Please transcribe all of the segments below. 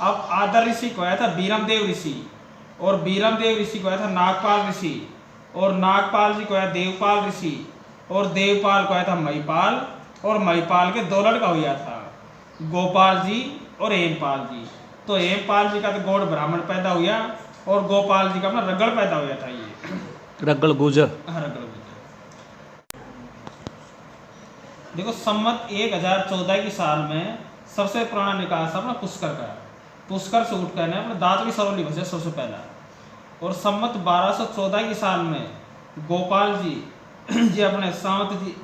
अब आदर ऋषि को आया था बीरमदेव ऋषि, और बीरमदेव ऋषि को आया था नागपाल ऋषि, और नागपाल जी को आया देवपाल ऋषि, और देवपाल को आया था महिपाल, और महिपाल के दो लड़का हुआ था, गोपाल जी और हेमपाल जी। तो हेमपाल जी का तो गौड़ ब्राह्मण पैदा हुआ, और गोपाल जी का अपना रगड़ पैदा हुआ था। ये रगड़ गुजर। हाँ, रगड़ गुजर। देखो संमत 1014 की साल में सबसे पुराना निकास अपना पुष्कर का, पुष्कर से उठ कर अपना दातवी सरौली बसे सबसे पहला। और संमत 1214 की साल में गोपाल जी जी अपने सावंत जी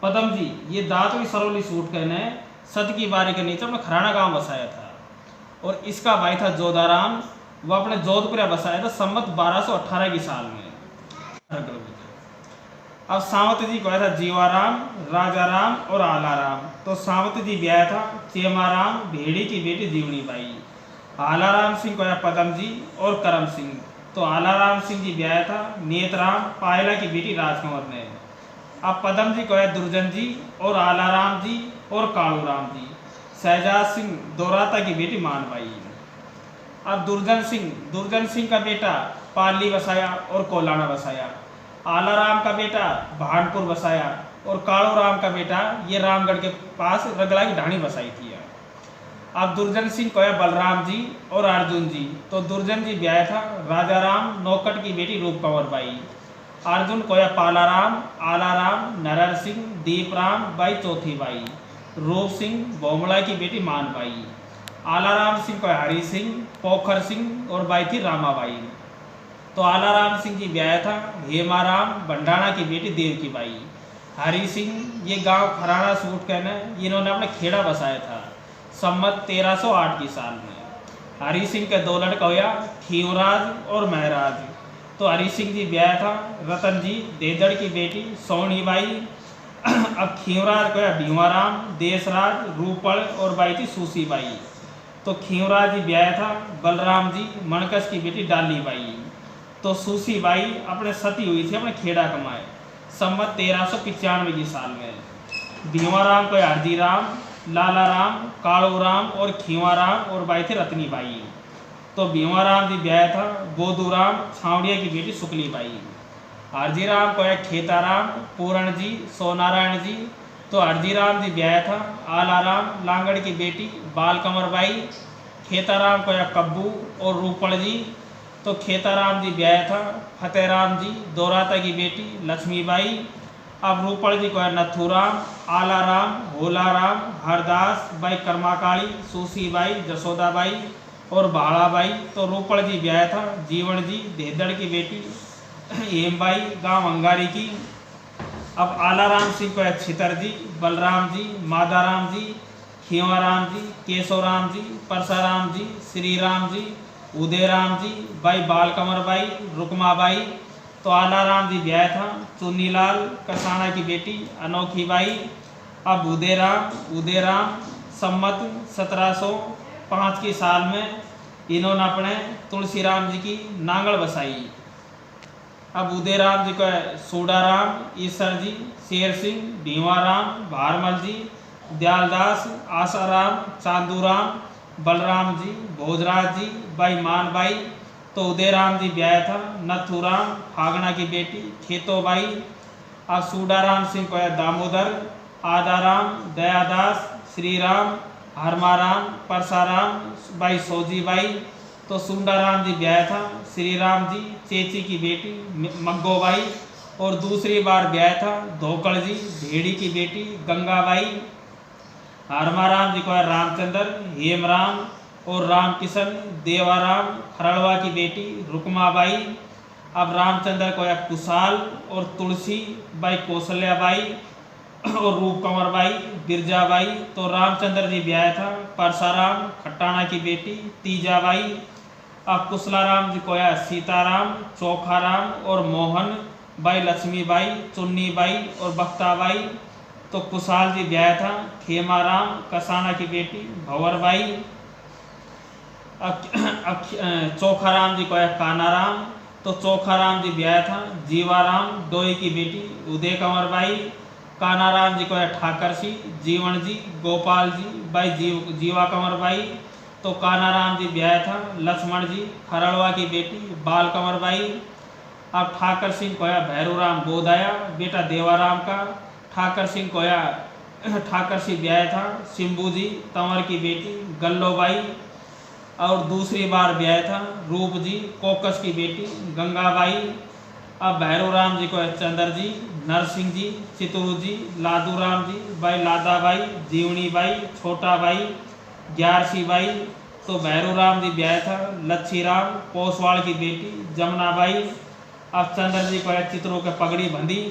पदम जी ये दातवी सरौली से उठ कर सत की बारी के नीचे अपना खराना गांव बसाया था। और इसका भाई था जोधाराम, वह अपने जोधपुर बसाया था संमत 1218 की साल में। अब सावंत जी को आया था जीवाराम, राजाराम और आलाराम। तो सावंत जी ब्याह था चेमाराम भेड़ी की बेटी जीवनी बाई। आलाराम सिंह को आया पदम जी और करम सिंह। तो आलाराम सिंह जी ब्याह था नेतराम पायला की बेटी राजकंवर ने। अब पदम जी को आया दुर्जन जी और आलाराम जी और कालूराम जी। शहजाद सिंह दोराता की बेटी मानबाई। अब दुर्जन सिंह का बेटा पाली बसाया और कोलाना बसाया। आलाराम का बेटा भानपुर बसाया, और कालूराम का बेटा ये रामगढ़ के पास रगला की ढाणी बसाई थी। अब दुर्जन सिंह को है बलराम जी और अर्जुन जी। तो दुर्जन जी ब्याह था राजाराम नौकट की बेटी रूपकंवर बाई। अर्जुन को है पालाराम, आलाराम, नरहर सिंह, दीपराम बाई चौथी बाई, रूप सिंह बोमड़ा की बेटी मानबाई। आलाराम सिंह को है हरि सिंह, पोखर सिंह और बाई थी रामाबाई। तो आलाराम सिंह जी ब्याह था हेमाराम भंडारा की बेटी देवकी बाई। हरि सिंह ये गांव खराना से उठ कर इन्होंने अपने खेड़ा बसाया था संमत 1308 की साल में। हरि सिंह के दो लड़का हुआ खीवराज और महराज। तो हरि सिंह जी ब्याह था रतन जी देदड़ की बेटी सोनी बाई। अब खीवराज को है भीमाराम, देशराज, रूपड़ और बाई थी सूसी बाई। तो खीवराज जी ब्याह था बलराम जी मणकस की बेटी डाली बाई। तो सूसी बाई अपने सती हुई थी अपने खेड़ा कमाए संमत 1395 की साल में। भीमाराम को हरदीराम, लालाराम, कालूराम और खीवाराम और बाई थी रत्नी बाई। तो भीमाराम जी ब्याह था गोदूराम छावड़िया की बेटी शुक्ली बाई। हरदीराम को है खेताराम, पूरण जी, सोनारायण जी। तो हरदीराम जी ब्याह था आलाराम लांगड़ की बेटी बालकमर बाई। खेताराम को है कब्बू और रूपड़ जी। तो खेताराम जी ब्याह था फतेहराम जी दोराता की बेटी लक्ष्मीबाई। अब रूपड़ जी को है नथुराम, आलाराम, भोलाराम, हरदास बाई कर्माकाली, सूसीबाई, जसोदाबाई और भाड़ाबाई। तो रूपड़ जी ब्याह था जीवन जी देदड़ की बेटी हेमबाई गांव अंगारी की। अब आलाराम सिंह को है छितर जी, बलराम जी, मादाराम जी, खीवाराम जी, केशवराम जी, परसाराम जी, श्रीराम जी, उदयराम जी बाई बालकमर बाई, रुकमाबाई। तो आलाराम जी ब्याह था चुन्नीलाल कसाना की बेटी अनोखी बाई। अब उदयराम संमत 1705 की साल में इन्होंने अपने तुलसीराम जी की नांगल बसाई। अब उदयराम जी को है सूडाराम, ईसर जी, शेर सिंह, भीमाराम, भारमल जी, दयालदास, आसाराम, चांदूराम, बलराम जी, भोजराज जी बाई मानबाई। तो उदयराम जी ब्याह था नथुराम फागना की बेटी खेतोबाई। अब सूडाराम सिंह को है दामोदर, आदाराम, दयादास, श्रीराम, हरमाराम, परसाराम बाई सोजीबाई। तो सुंडाराम जी ब्याह था श्रीराम जी चेची की बेटी मग्गोबाई। और दूसरी बार ब्याह था धोकड़ जी भेड़ी की बेटी गंगाबाई। हरमाराम जी को है रामचंद्र, हेमराम और रामकिशन, देवाराम खरड़वा की बेटी रुकमाबाई। अब रामचंद्र को है कुशाल और तुलसी बाई कौशल्याबाई और रूपकंवर बाई बिरजाबाई। तो रामचंद्र जी ब्याह था परसाराम खट्टाना की बेटी तीजाबाई। अब कुशलाराम जी को है सीताराम, चोखाराम और मोहन बाई लक्ष्मीबाई, चुन्नीबाई और बख्ताबाई। तो कुशाल जी ब्याह था खेमाराम कसाना की बेटी भंवरबाई। चोखाराम जी को है कानाराम। तो चोखाराम जी ब्याह था जीवाराम डोई की बेटी उदय कंवर बाई। कानाराम जी को है ठाकर सी, जीवन जी, गोपाल जी भाई जीवा कंवर बाई। तो कानाराम जी ब्याह था लक्ष्मण जी खरड़वा की बेटी बाल कंवर बाई। अब ठाकर सिंह कोया भैरूराम बोधाया बेटा देवाराम का। ठाकर सिंह कोया ठाकर सिंह ब्याह था सिंबू जी तंवर की बेटी गल्लोबाई। और दूसरी बार ब्याह था रूप जी कोकस की बेटी गंगाबाई। अब भैरूराम जी को है चंद्र जी नरसिंह जी चितरू जी लादूराम जी भाई लादाबाई जीवनी बाई छोटा बाई ग्यारसी बाई। तो भैरूराम जी ब्याह था लच्छीराम पोसवाड़ की बेटी जमुनाबाई। अब चंद्र जी को है चित्रों के पगड़ी बंधी।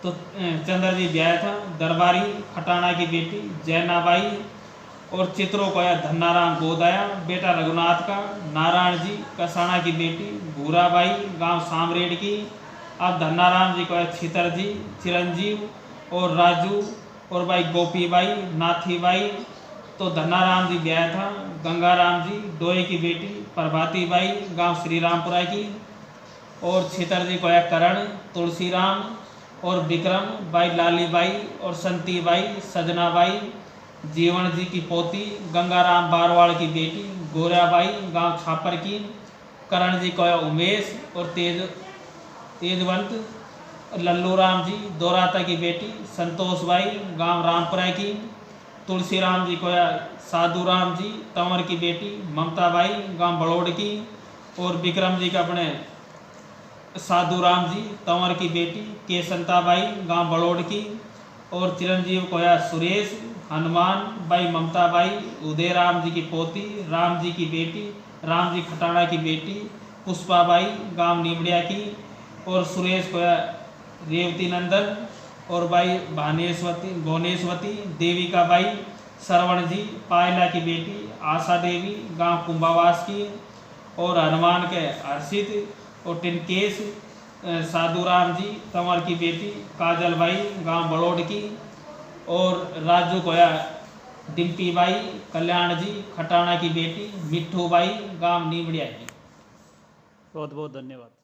तो चंद्र जी ब्याह था दरबारी खटाना की बेटी जैनाबाई। और चित्रों को है धन्नाराम बोधाया बेटा रघुनाथ का। नारायण जी कसाना की बेटी भूराबाई गांव सामरेड की। अब धन्नाराम जी को है छितर जी चिरंजीव और राजू और भाई गोपीबाई नाथीबाई। तो धन्नाराम जी ब्याह था गंगाराम जी डोए की बेटी प्रभाती बाई गांव श्रीरामपुरा की। और छितर जी को है करण तुलसीराम और विक्रम बाई लालीबाई और संतीबाई सजनाबाई। जीवन जी की पोती गंगाराम बारवाड़ की बेटी गोराबाई गांव छापर की। करण जी को है उमेश और तेजवंत। लल्लूराम जी दोराता की बेटी संतोषबाई गांव रामपुरा की। तुलसीराम जी को है साधुराम जी तंवर की बेटी ममताबाई गांव बड़ोड़ की। और विक्रम जी का अपने साधुराम जी तंवर की बेटी केसंताबाई गांव बड़ोड़ की। और चिरंजीव को है सुरेश हनुमान बाई ममताबाई उदयराम जी की पोती राम जी की बेटी राम जी खटाना की बेटी पुष्पाबाई गांव नीमड़िया की। और सुरेश को है रेवती नंदन और बाई भुवनेश्वती देविका बाई श्रवण जी पायला की बेटी आशा देवी गांव कुंभावास की। और हनुमान के हर्षित और टिनकेश साधुराम जी तंवर की बेटी काजलबाई गांव बड़ोड़ की। और राजू को है डिम्पी बाई कल्याण जी खटाना की बेटी मिट्ठू बाई गांव नीमड़िया की। बहुत बहुत धन्यवाद।